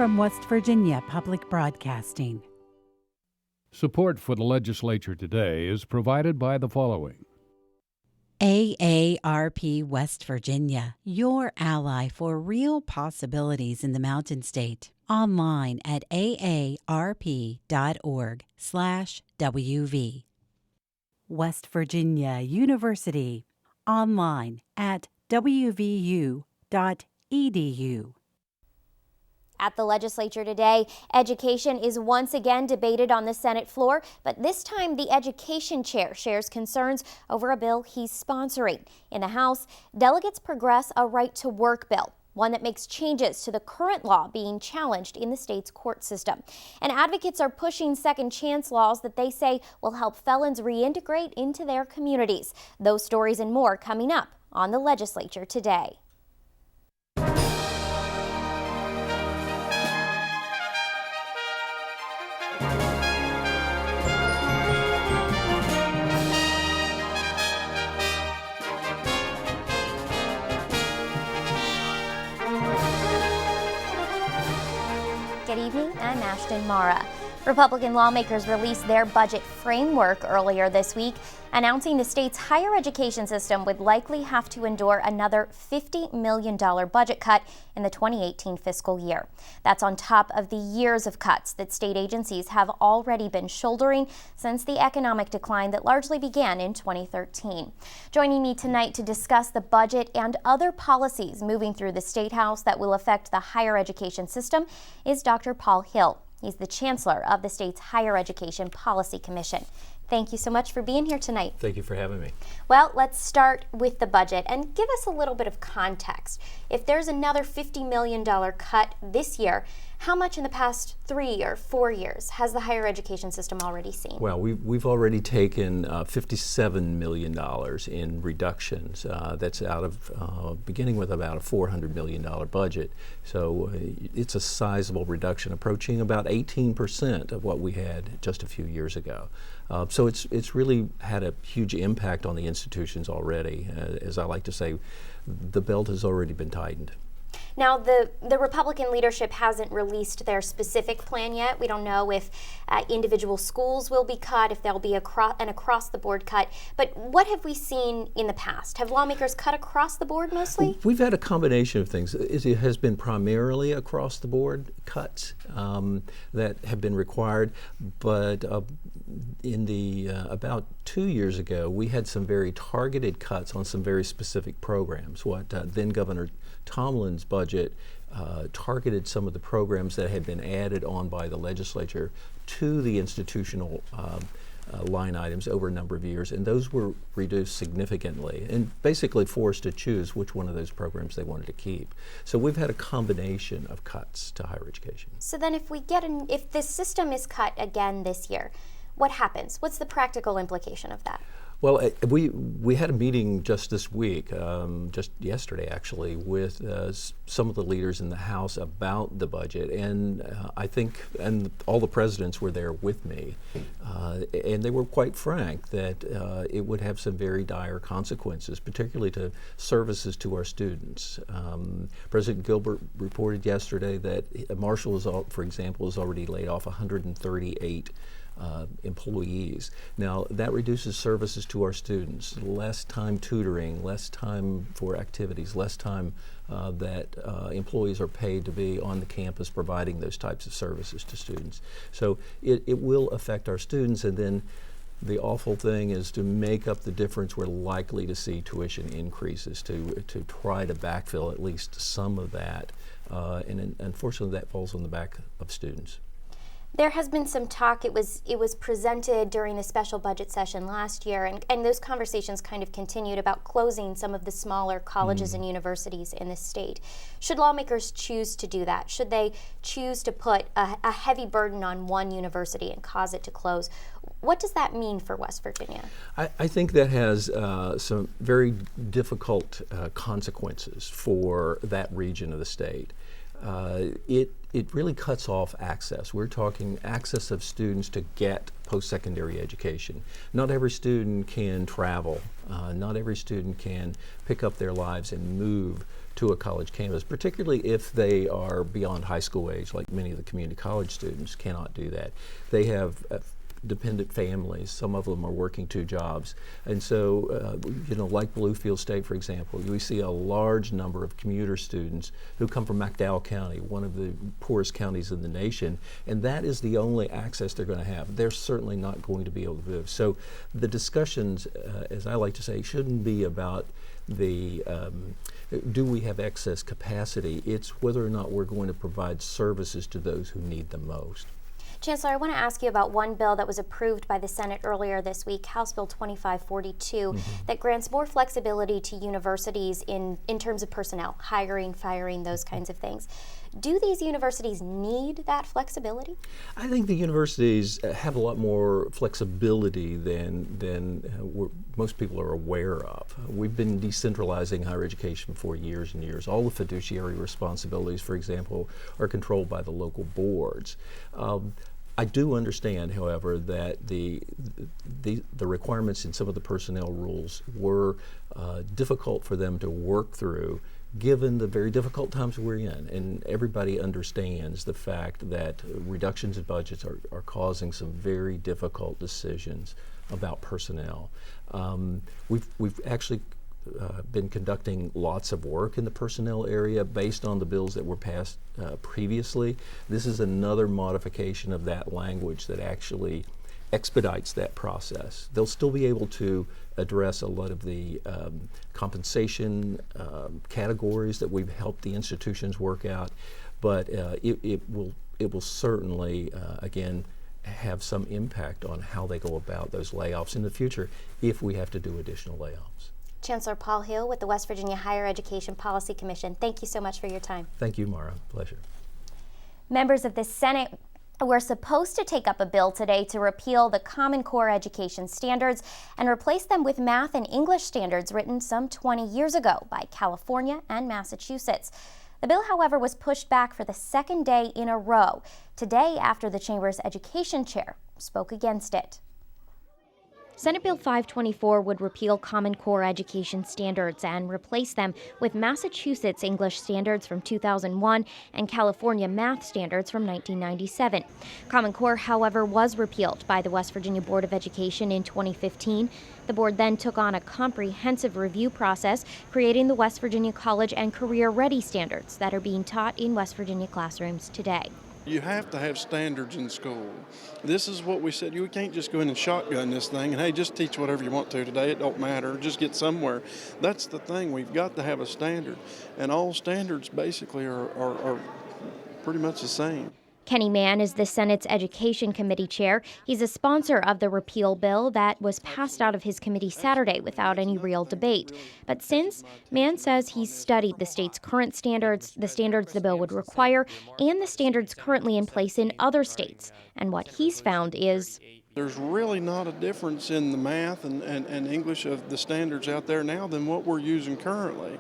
from West Virginia Public Broadcasting. Support for the Legislature Today is provided by the following. AARP West Virginia, your ally for real possibilities in the Mountain State. Online at aarp.org/WV. West Virginia University. Online at wvu.edu. At the Legislature today, education is once again debated on the Senate floor, but this time the education chair shares concerns over a bill he's sponsoring. In the House, delegates progress a right-to-work bill, one that makes changes to the current law being challenged in the state's court system. And advocates are pushing second chance laws that they say will help felons reintegrate into their communities. Those stories and more coming up on the Legislature today. Good evening, I'm Ashton Marra. Republican lawmakers released their budget framework earlier this week, announcing the state's higher education system would likely have to endure another $50 million budget cut in the 2018 fiscal year. That's on top of the years of cuts that state agencies have already been shouldering since the economic decline that largely began in 2013. Joining me tonight to discuss the budget and other policies moving through the State House that will affect the higher education system is Dr. Paul Hill. He's the Chancellor of the state's Higher Education Policy Commission. Thank you so much for being here tonight. Thank you for having me. Well, let's start with the budget and give us a little bit of context. If there's another $50 million cut this year, how much in the past 3 or 4 years has the higher education system already seen? Well, we've already taken $57 million in reductions. That's out of beginning with about a $400 million budget. So it's a sizable reduction, approaching about 18% of what we had just a few years ago. So it's really had a huge impact on the institutions already. As I like to say, the belt has already been tightened. Now, the Republican leadership hasn't released their specific plan yet. We don't know if individual schools will be cut, if there'll be an across-the-board cut. But what have we seen in the past? Have lawmakers cut across the board mostly? We've had a combination of things. It has been primarily across-the-board cuts that have been required. But in the about 2 years ago, we had some very targeted cuts on some very specific programs. What then Governor Tomlin's budget targeted some of the programs that had been added on by the legislature to the institutional line items over a number of years, and those were reduced significantly and basically forced to choose which one of those programs they wanted to keep. So we've had a combination of cuts to higher education. So then if if the system is cut again this year, what happens? What's the practical implication of that? Well, we had a meeting just this week, just yesterday actually, with some of the leaders in the House about the budget, and I think, and all the presidents were there with me, and they were quite frank that it would have some very dire consequences, particularly to services to our students. President Gilbert reported yesterday that Marshall, for example, has already laid off 138 employees. Now, that reduces services to our students, less time tutoring, less time for activities, less time that employees are paid to be on the campus providing those types of services to students. So it will affect our students, and then the awful thing is to make up the difference, we're likely to see tuition increases to try to backfill at least some of that, and unfortunately that falls on the back of students. There has been some talk, it was presented during the special budget session last year, and those conversations kind of continued about closing some of the smaller colleges and universities in the state. Should lawmakers choose to do that? Should they choose to put a heavy burden on one university and cause it to close? What does that mean for West Virginia? I think that has some very difficult consequences for that region of the state. it really cuts off access. We're talking access of students to get post-secondary education. Not every student can travel. Not every student can pick up their lives and move to a college campus, particularly if they are beyond high school age, like many of the community college students cannot do that. They have dependent families. Some of them are working 2 jobs. And so, like Bluefield State, for example, we see a large number of commuter students who come from McDowell County, one of the poorest counties in the nation, and that is the only access they're going to have. They're certainly not going to be able to move. So the discussions, as I like to say, shouldn't be about the do we have excess capacity? It's whether or not we're going to provide services to those who need them most. Chancellor, I want to ask you about one bill that was approved by the Senate earlier this week, House Bill 2542, that grants more flexibility to universities in terms of personnel, hiring, firing, those kinds of things. Do these universities need that flexibility? I think the universities have a lot more flexibility than most people are aware of. We've been decentralizing higher education for years and years. All the fiduciary responsibilities, for example, are controlled by the local boards. I do understand, however, that the requirements in some of the personnel rules were difficult for them to work through, given the very difficult times we're in. And everybody understands the fact that reductions in budgets are causing some very difficult decisions about personnel. We've actually been conducting lots of work in the personnel area based on the bills that were passed previously. This is another modification of that language that actually expedites that process. They'll still be able to address a lot of the compensation categories that we've helped the institutions work out, but it will certainly again have some impact on how they go about those layoffs in the future if we have to do additional layoffs. Chancellor Paul Hill with the West Virginia Higher Education Policy Commission, thank you so much for your time. Thank you, Marra. Pleasure. Members of the Senate were supposed to take up a bill today to repeal the Common Core education standards and replace them with math and English standards written some 20 years ago by California and Massachusetts. The bill, however, was pushed back for the second day in a row, today after the Chamber's education chair spoke against it. Senate Bill 524 would repeal Common Core education standards and replace them with Massachusetts English standards from 2001 and California math standards from 1997. Common Core, however, was repealed by the West Virginia Board of Education in 2015. The board then took on a comprehensive review process, creating the West Virginia College and Career Ready standards that are being taught in West Virginia classrooms today. You have to have standards in school. This is what we said. You can't just go in and shotgun this thing and, hey, just teach whatever you want to today. It don't matter. Just get somewhere. That's the thing. We've got to have a standard. And all standards basically are pretty much the same. Kenny Mann is the Senate's Education Committee chair. He's a sponsor of the repeal bill that was passed out of his committee Saturday without any real debate. But since, Mann says he's studied the state's current standards, the standards the bill would require, and the standards currently in place in other states. And what he's found is there's really not a difference in the math and English of the standards out there now than what we're using currently.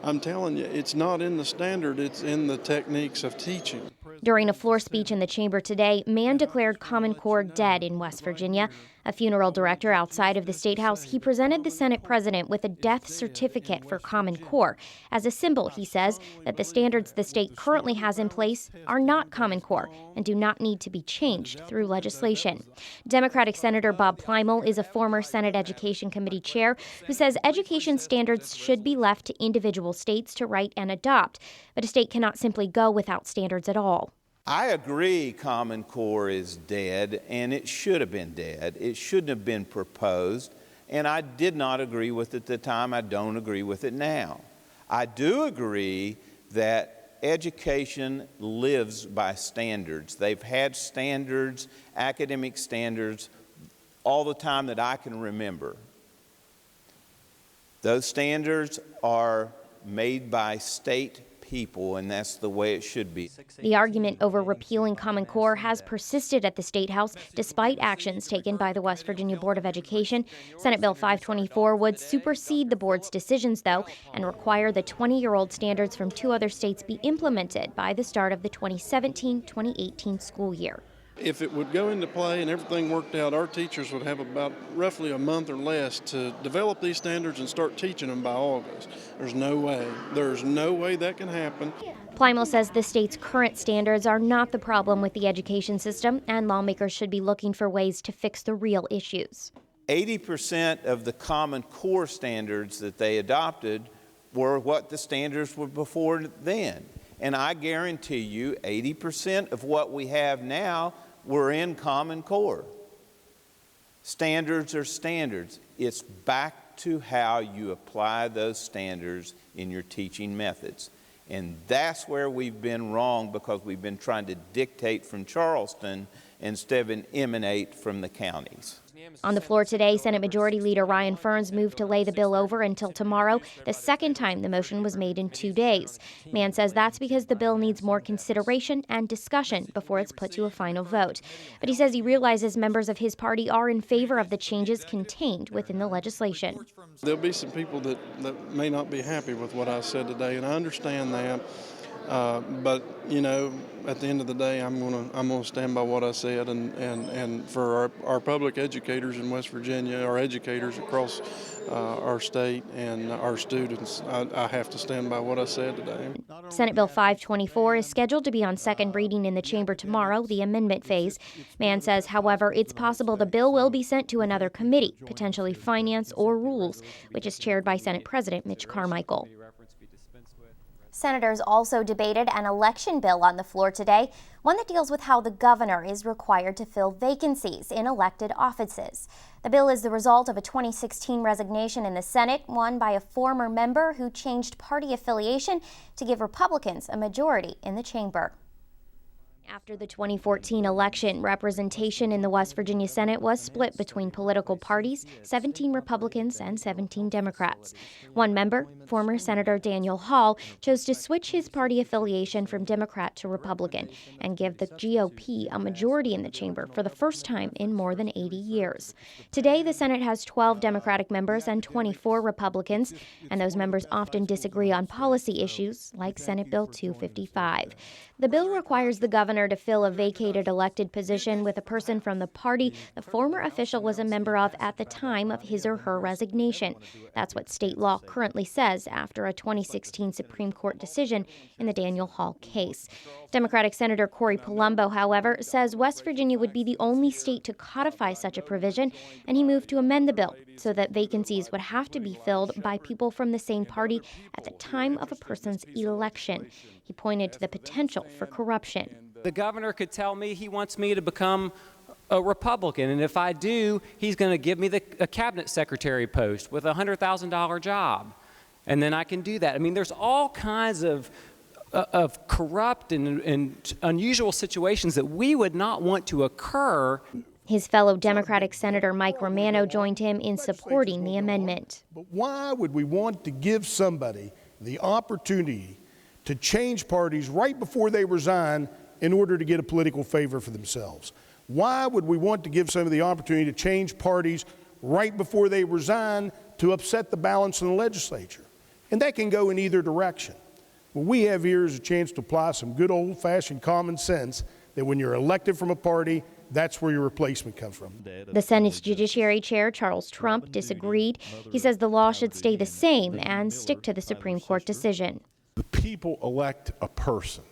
I'm telling you, it's not in the standard, it's in the techniques of teaching. During a floor speech in the chamber today, Mann declared Common Core dead in West Virginia. A funeral director outside of the State House, he presented the Senate president with a death certificate for Common Core. As a symbol, he says, that the standards the state currently has in place are not Common Core and do not need to be changed through legislation. Democratic Senator Bob Plymel is a former Senate Education Committee chair who says education standards should be left to individual states to write and adopt, but a state cannot simply go without standards at all. I agree Common Core is dead, and it should have been dead. It shouldn't have been proposed, and I did not agree with it at the time. I don't agree with it now. I do agree that education lives by standards. They've had standards, academic standards, all the time that I can remember. Those standards are made by state people, and that's the way it should be. The argument over repealing Common Core has persisted at the State House despite actions taken by the West Virginia Board of Education. Senate Bill 524 would supersede the board's decisions, though, and require the 20-year-old standards from 2 other states be implemented by the start of the 2017-2018 school year. If it would go into play and everything worked out, our teachers would have about roughly a month or less to develop these standards and start teaching them by August. There's no way that can happen. Plymouth says the state's current standards are not the problem with the education system, and lawmakers should be looking for ways to fix the real issues. 80% of the Common Core standards that they adopted were what the standards were before then. And I guarantee you 80% of what we have now were in Common Core. Standards are standards. It's back to how you apply those standards in your teaching methods. And that's where we've been wrong, because we've been trying to dictate from Charleston instead of emanate from the counties. On the floor today, Senate Majority Leader Ryan Fearns moved to lay the bill over until tomorrow, the second time the motion was made in 2 days. Mann says that's because the bill needs more consideration and discussion before it's put to a final vote. But he says he realizes members of his party are in favor of the changes contained within the legislation. There'll be some people that may not be happy with what I said today, and I understand that. But you know, at the end of the day, I'm gonna stand by what I said, and for our public educators in West Virginia, our educators across our state, and our students, I have to stand by what I said today. Senate Bill 524 is scheduled to be on second reading in the chamber tomorrow, the amendment phase. Mann says, however, it's possible the bill will be sent to another committee, potentially Finance or Rules, which is chaired by Senate President Mitch Carmichael. Senators also debated an election bill on the floor today, one that deals with how the governor is required to fill vacancies in elected offices. The bill is the result of a 2016 resignation in the Senate, won by a former member who changed party affiliation to give Republicans a majority in the chamber. After the 2014 election, representation in the West Virginia Senate was split between political parties, 17 Republicans and 17 Democrats. One member, former Senator Daniel Hall, chose to switch his party affiliation from Democrat to Republican and give the GOP a majority in the chamber for the first time in more than 80 years. Today, the Senate has 12 Democratic members and 24 Republicans, and those members often disagree on policy issues like Senate Bill 255. The bill requires the governor to fill a vacated elected position with a person from the party the former official was a member of at the time of his or her resignation. That's what state law currently says after a 2016 Supreme Court decision in the Daniel Hall case. Democratic Senator Corey Palumbo, however, says West Virginia would be the only state to codify such a provision, and he moved to amend the bill so that vacancies would have to be filled by people from the same party at the time of a person's election. He pointed to the potential for corruption. The governor could tell me he wants me to become a Republican, and if I do, he's going to give me a cabinet secretary post with a $100,000 job, and then I can do that. I mean, there's all kinds of corrupt and unusual situations that we would not want to occur. His fellow Democratic Senator Mike Romano joined him in supporting the amendment. But why would we want to give somebody the opportunity to change parties right before they resign in order to get a political favor for themselves? Why would we want to give somebody the opportunity to change parties right before they resign to upset the balance in the legislature? And that can go in either direction. What we have here is a chance to apply some good old-fashioned common sense that when you're elected from a party, that's where your replacement comes from. The Senate's Judiciary Chair, Charles Trump, disagreed. He says the law should stay the same and stick to the Supreme Court decision. The people elect a person.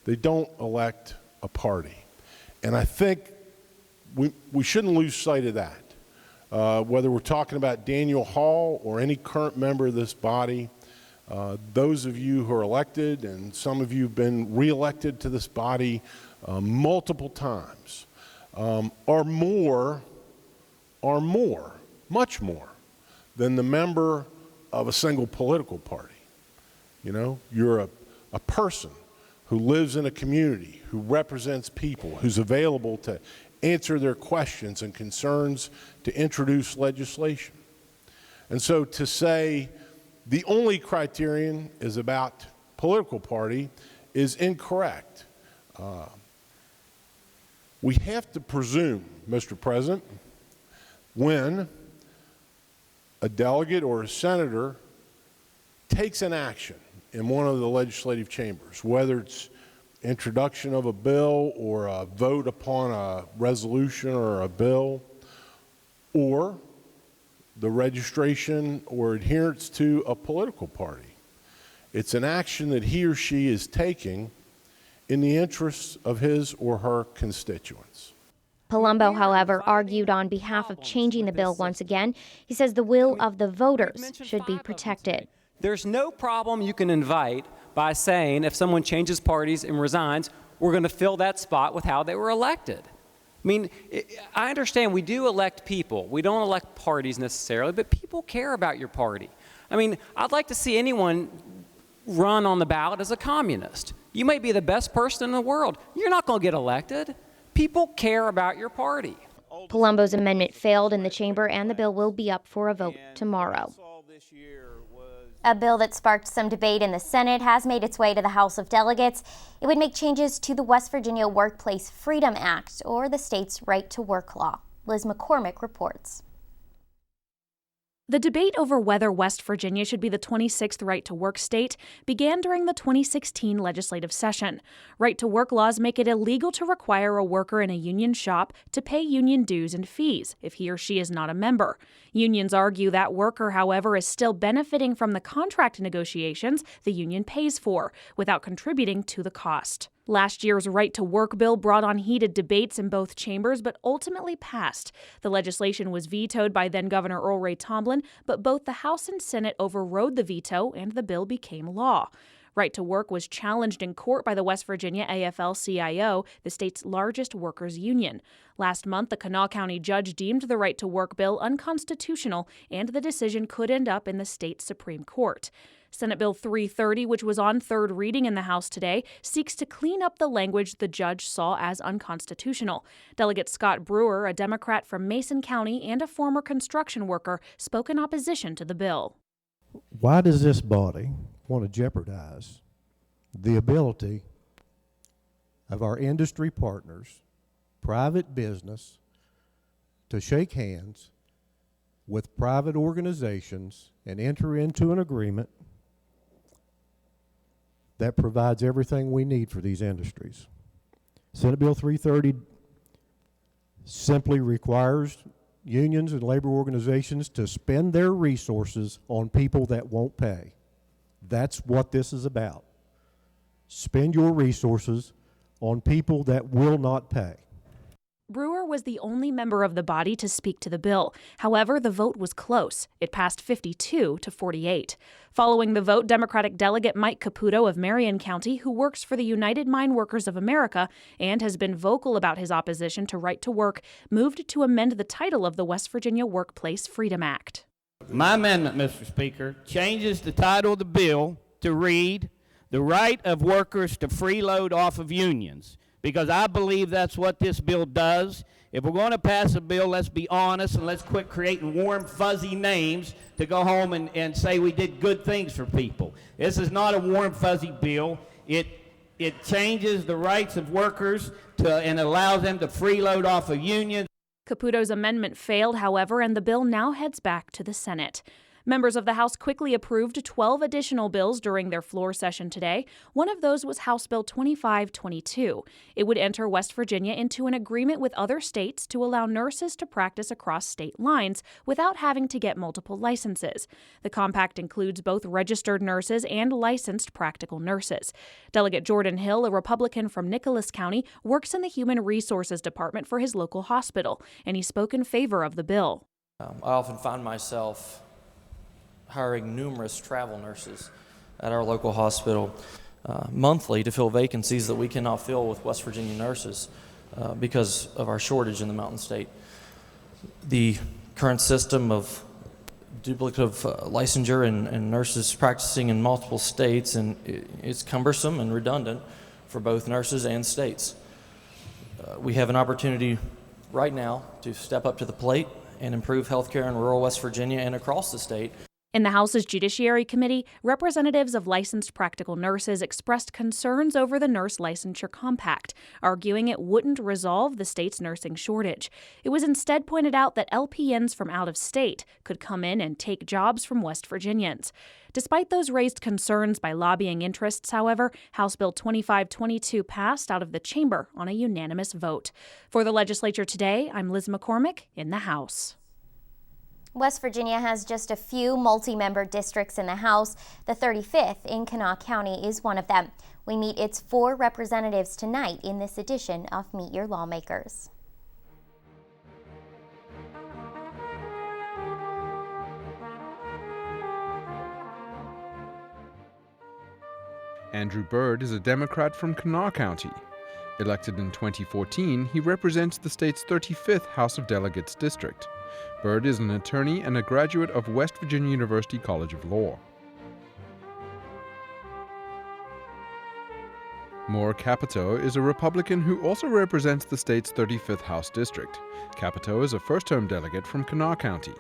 They don't elect a party. And I think we shouldn't lose sight of that. Whether we're talking about Daniel Hall or any current member of this body, those of you who are elected, and some of you have been reelected to this body multiple times, are much more than the member of a single political party. You know, you're a person who lives in a community, who represents people, who's available to answer their questions and concerns, to introduce legislation. And so to say the only criterion is about political party is incorrect. We have to presume, Mr. President, when a delegate or a senator takes an action in one of the legislative chambers, whether it's introduction of a bill or a vote upon a resolution or a bill, or the registration or adherence to a political party. It's an action that he or she is taking in the interests of his or her constituents. Palumbo, however, argued on behalf of changing the bill once again. He says the will of the voters should be protected. There's no problem you can invite by saying if someone changes parties and resigns, we're going to fill that spot with how they were elected. I mean, I understand we do elect people. We don't elect parties necessarily, but people care about your party. I mean, I'd like to see anyone run on the ballot as a communist. You may be the best person in the world. You're not going to get elected. People care about your party. Palumbo's amendment failed in the chamber, and the bill will be up for a vote tomorrow. A bill that sparked some debate in the Senate has made its way to the House of Delegates. It would make changes to the West Virginia Workplace Freedom Act, or the state's right to work law. Liz McCormick reports. The debate over whether West Virginia should be the 26th right-to-work state began during the 2016 legislative session. Right-to-work laws make it illegal to require a worker in a union shop to pay union dues and fees if he or she is not a member. Unions argue that worker, however, is still benefiting from the contract negotiations the union pays for, without contributing to the cost. Last year's right-to-work bill brought on heated debates in both chambers, but ultimately passed. The legislation was vetoed by then-Governor Earl Ray Tomblin, but both the House and Senate overrode the veto, and the bill became law. Right-to-work was challenged in court by the West Virginia AFL-CIO, the state's largest workers' union. Last month, the Kanawha County judge deemed the right-to-work bill unconstitutional, and the decision could end up in the state Supreme Court. Senate Bill 330, which was on third reading in the House today, seeks to clean up the language the judge saw as unconstitutional. Delegate Scott Brewer, a Democrat from Mason County and a former construction worker, spoke in opposition to the bill. Why does this body want to jeopardize the ability of our industry partners, private business, to shake hands with private organizations and enter into an agreement that provides everything we need for these industries? Senate Bill 330 simply requires unions and labor organizations to spend their resources on people that won't pay. That's what this is about. Spend your resources on people that will not pay. Brewer was the only member of the body to speak to the bill. However, the vote was close. It passed 52 to 48. Following the vote, Democratic Delegate Mike Caputo of Marion County, who works for the United Mine Workers of America and has been vocal about his opposition to right to work, moved to amend the title of the West Virginia Workplace Freedom Act. My amendment, Mr. Speaker, changes the title of the bill to read, "The right of workers to freeload off of unions," because I believe that's what this bill does. If we're going to pass a bill, let's be honest and let's quit creating warm, fuzzy names to go home and say we did good things for people. This is not a warm, fuzzy bill. It changes the rights of workers and allows them to freeload off of unions. Caputo's amendment failed, however, and the bill now heads back to the Senate. Members of the House quickly approved 12 additional bills during their floor session today. One of those was House Bill 2522. It would enter West Virginia into an agreement with other states to allow nurses to practice across state lines without having to get multiple licenses. The compact includes both registered nurses and licensed practical nurses. Delegate Jordan Hill, a Republican from Nicholas County, works in the Human Resources Department for his local hospital, and he spoke in favor of the bill. I often find myself hiring numerous travel nurses at our local hospital monthly to fill vacancies that we cannot fill with West Virginia nurses because of our shortage in the Mountain State. The current system of duplicative licensure and nurses practicing in multiple states, and it's cumbersome and redundant for both nurses and states. We have an opportunity right now to step up to the plate and improve healthcare in rural West Virginia and across the state. In the House's Judiciary Committee, representatives of licensed practical nurses expressed concerns over the Nurse Licensure Compact, arguing it wouldn't resolve the state's nursing shortage. It was instead pointed out that LPNs from out of state could come in and take jobs from West Virginians. Despite those raised concerns by lobbying interests, however, House Bill 2522 passed out of the chamber on a unanimous vote. For the Legislature Today, I'm Liz McCormick in the House. West Virginia has just a few multi-member districts in the House. The 35th in Kanawha County is one of them. We meet its 4 representatives tonight in this edition of Meet Your Lawmakers. Andrew Byrd is a Democrat from Kanawha County. Elected in 2014, he represents the state's 35th House of Delegates district. Byrd is an attorney and a graduate of West Virginia University College of Law. Moore Capito is a Republican who also represents the state's 35th House district. Capito is a first-term delegate from Kanawha County.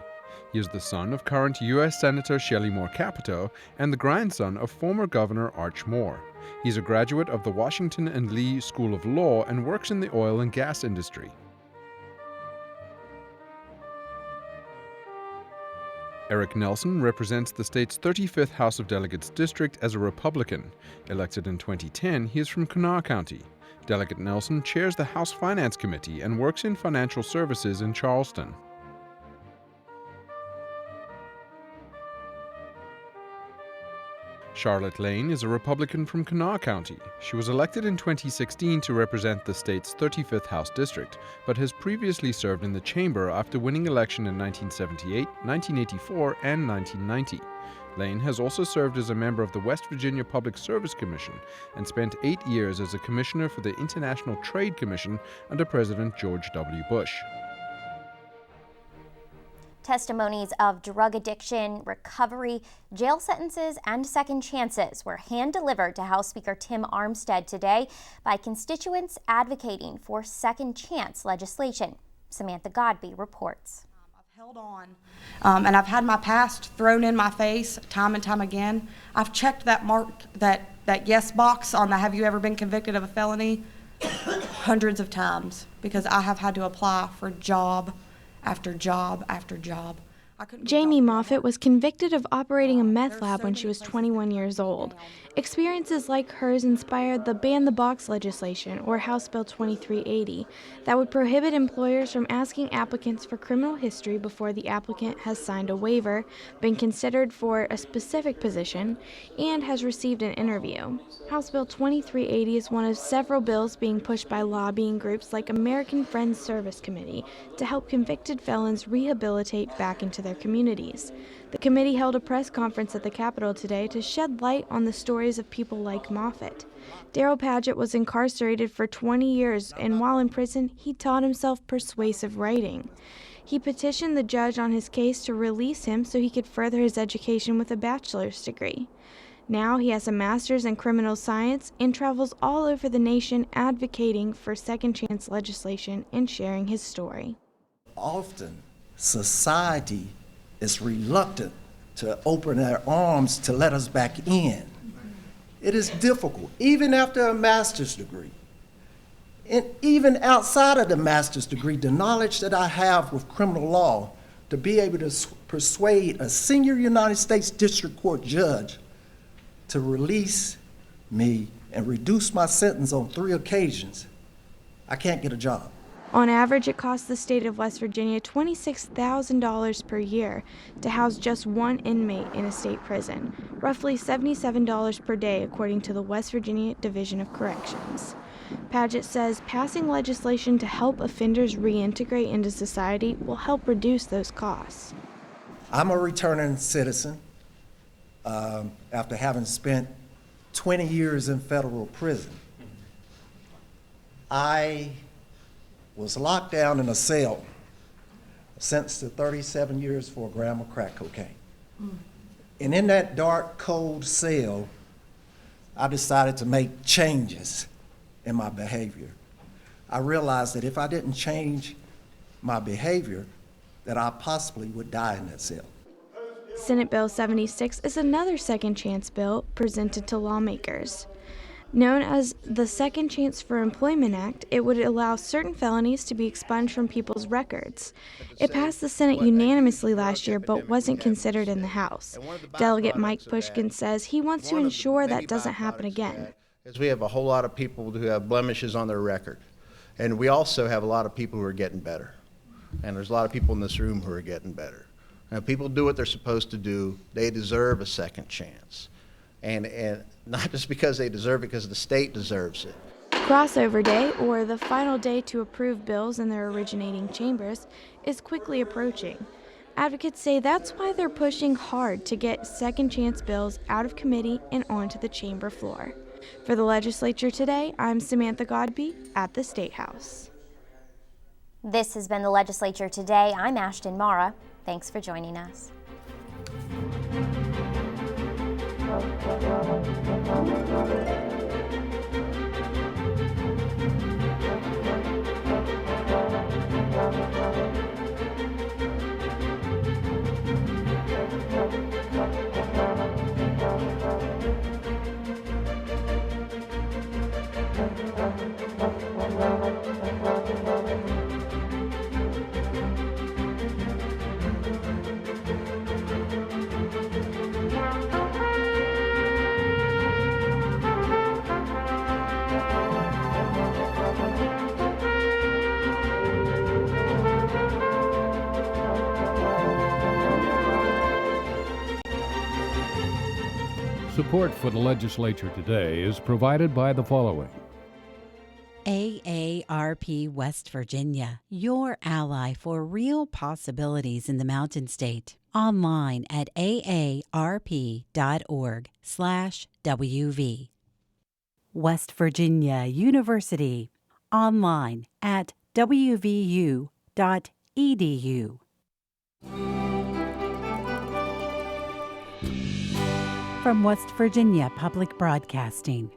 He is the son of current U.S. Senator Shelley Moore Capito and the grandson of former Governor Arch Moore. He's a graduate of the Washington and Lee School of Law and works in the oil and gas industry. Eric Nelson represents the state's 35th House of Delegates district as a Republican. Elected in 2010, he is from Kanawha County. Delegate Nelson chairs the House Finance Committee and works in financial services in Charleston. Charlotte Lane is a Republican from Kanawha County. She was elected in 2016 to represent the state's 35th House district, but has previously served in the chamber after winning election in 1978, 1984, and 1990. Lane has also served as a member of the West Virginia Public Service Commission and spent 8 years as a commissioner for the International Trade Commission under President George W. Bush. Testimonies of drug addiction, recovery, jail sentences, and second chances were hand-delivered to House Speaker Tim Armstead today by constituents advocating for second chance legislation. Samantha Godby reports. I've held on, and I've had my past thrown in my face time and time again. I've checked that that yes box on the have you ever been convicted of a felony hundreds of times because I have had to apply for job after job after job. Jamie Moffitt was convicted of operating a meth lab when she was 21 years old. Experiences like hers inspired the Ban the Box legislation, or House Bill 2380, that would prohibit employers from asking applicants for criminal history before the applicant has signed a waiver, been considered for a specific position, and has received an interview. House Bill 2380 is one of several bills being pushed by lobbying groups like American Friends Service Committee to help convicted felons rehabilitate back into their communities. The committee held a press conference at the Capitol today to shed light on the stories of people like Moffitt. Darrell Padgett was incarcerated for 20 years, and while in prison, he taught himself persuasive writing. He petitioned the judge on his case to release him so he could further his education with a bachelor's degree. Now he has a master's in criminal science and travels all over the nation advocating for second chance legislation and sharing his story. Often, society is reluctant to open their arms to let us back in. It is difficult, even after a master's degree. And even outside of the master's degree, the knowledge that I have with criminal law, to be able to persuade a senior United States District Court judge to release me and reduce my sentence on 3 occasions, I can't get a job. On average, it costs the state of West Virginia $26,000 per year to house just one inmate in a state prison, roughly $77 per day according to the West Virginia Division of Corrections. Padgett says passing legislation to help offenders reintegrate into society will help reduce those costs. I'm a returning citizen after having spent 20 years in federal prison. I was locked down in a cell, sentenced to 37 years for a gram of crack cocaine. And in that dark, cold cell, I decided to make changes in my behavior. I realized that if I didn't change my behavior, that I possibly would die in that cell. Senate Bill 76 is another second chance bill presented to lawmakers. Known as the Second Chance for Employment Act, it would allow certain felonies to be expunged from people's records. It passed the Senate unanimously last year but wasn't considered in the House. Delegate Mike Pushkin says he wants to ensure that doesn't happen again. Is we have a whole lot of people who have blemishes on their record. And we also have a lot of people who are getting better. And there's a lot of people in this room who are getting better. Now, people do what they're supposed to do. They deserve a second chance. And not just because they deserve it, because the state deserves it. Crossover Day, or the final day to approve bills in their originating chambers, is quickly approaching. Advocates say that's why they're pushing hard to get second chance bills out of committee and onto the chamber floor. For the Legislature Today, I'm Samantha Godby at the State House. This has been the Legislature Today. I'm Ashton Marra. Thanks for joining us. Support for the Legislature Today is provided by the following. AARP West Virginia, your ally for real possibilities in the Mountain State. Online at aarp.org/WV. West Virginia University. Online at wvu.edu. From West Virginia Public Broadcasting.